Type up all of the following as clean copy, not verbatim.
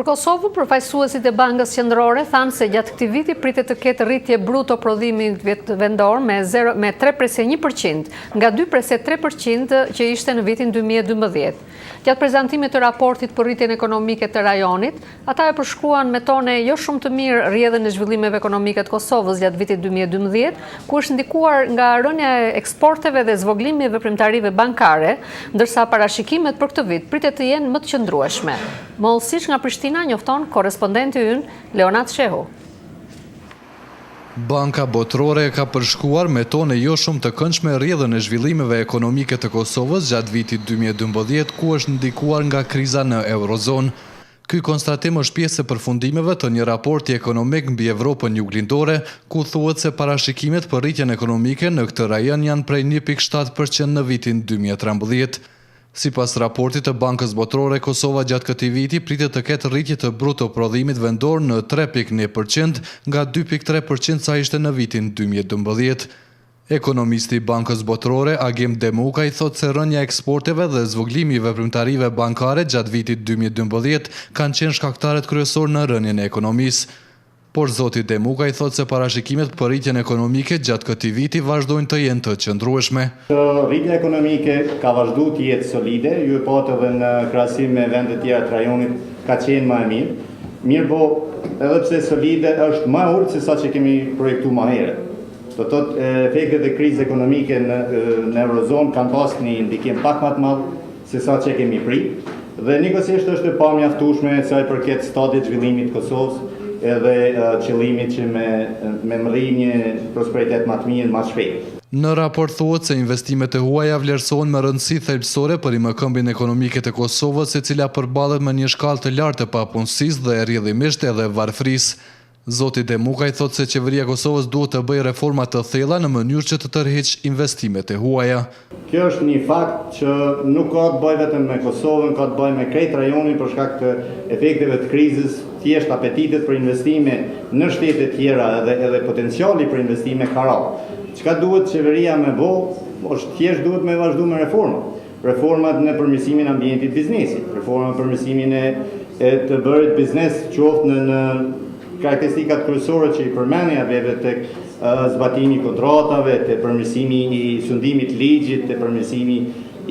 Për Kosovën, përfaqësuesit e Bankës Qendrore thanë se gjatë këtij viti pritet të ketë rritje bruto prodhimit vendor me 3,1%, nga 2,3% që ishte në vitin 2012. Gjatë prezantimit të raportit për rritjen ekonomike të rajonit, ata e përshkruan me tone jo shumë të mirë rrjedhën e zhvillimeve ekonomike të Kosovës gjatë vitit 2012, ku është ndikuar nga rënja e eksporteve dhe zvoglimi i veprimtarive bankare, ndërsa parashikimet për këtë vit pritet të jenë më të qëndrueshme. Mollësish nga Prishtina njofton korrespondenti ynë Leonat Shehu. Banka Botërore ka përshkruar me tone jo shumë të këndshme rrjedhën e zhvillimeve ekonomike të Kosovës gjatë vitit 2012, ku është ndikuar nga kriza në Eurozonë. Ky konstatim është pjesë e përfundimeve të një raporti ekonomik mbi Evropën juglindore, ku thuhet se parashikimet për rritjen ekonomike në këtë rajon janë prej 1,7% në vitin 2013. Sipas raportit të Bankës Botërore, Kosova gjatë këtij viti pritet të ketë rritje të bruto prodhimit vendor në 3,1% nga 2,3% sa ishte në vitin 2012. Ekonomisti i Bankës Botërore, Agim Demukaj, thotë se rënja e eksporteve dhe zvoglimi i veprimtarive bankare gjatë vitit 2012 kanë qenë shkaktarët kryesor në rënjen e ekonomisë. Por zoti Demukaj thotë se parashikimet për rritjen ekonomike gjatë këtij viti vazhdojnë të jenë të qëndrueshme. Rritja ekonomike ka vazhduar të jetë solide, ju e patë edhe në krahasim me vendet tjera të rajonit ka qenë më e mirë. Mirë, edhe pse solide është më urtë se sa që kemi projektuar më herët. Do thotë efektet e krizës ekonomike në Eurozonë kanë pas një ndikim pak më të madh se sa që kemi prit, dhe njëkohësisht është e pamjaftueshme sa i përket stadit zhvillimit të Kosovës, edhe qëllimit që me mërri një prosperitet më të mirë, më shpejt. Në raport thuhet se investimet e huaja vlerësohen me rëndësi thelbësore për rimëkëmbjen ekonomike të Kosovës, e cila përballet me një shkallë të lartë të papunësisë dhe rrjedhimisht edhe varfërisë. Zoti Demukaj thotë se qeveria e Kosovës duhet të bëjë reforma të thella në mënyrë që të tërheqë investimet e huaja. Kjo është një fakt që nuk ka të bëjë vetëm me Kosovën, ka të bëjë me krejt rajonin për shkak të efekteve të krizës, thjesht apetitet për investime në shtete tjera edhe potenciali për investime ka rallë. Çka duhet qeveria me bë, është thjesht duhet me vazhdu me reforma. Reformat në përmirësimin e ambientit biznesit, reforma në përmirësimin e të bërit biznes qoftë në karakteristikat kryesore që i përmendja veve tek zbatimi i kontratave, te përmirësimi i sundimit ligjit, te përmirësimi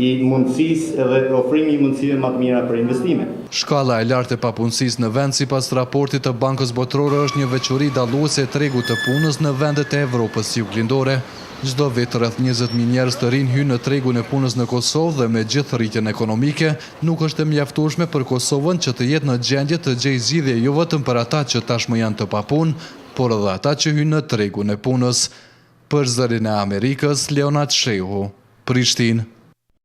i mundësisë dhe ofrimi i mundësive më të mira për investime. Shkalla e lartë e papunësisë në vend sipas raportit të Bankës Botërore është një veçori dalluese e tregut të punës në vendet e Evropës juglindore. Çdo vit rreth 20.000 njerëz të rinj hyjnë në tregun e punës në Kosovë dhe me gjithë rritjen ekonomike, nuk është e mjaftueshme për Kosovën që të jetë në gjendje të gjejë zgjidhje jo vetëm për ata që tashmë janë të papunë, por edhe ata që hyjnë në tregun e punës. Për Zërin e Amerikës, Leonat Shehu, Prishtinë.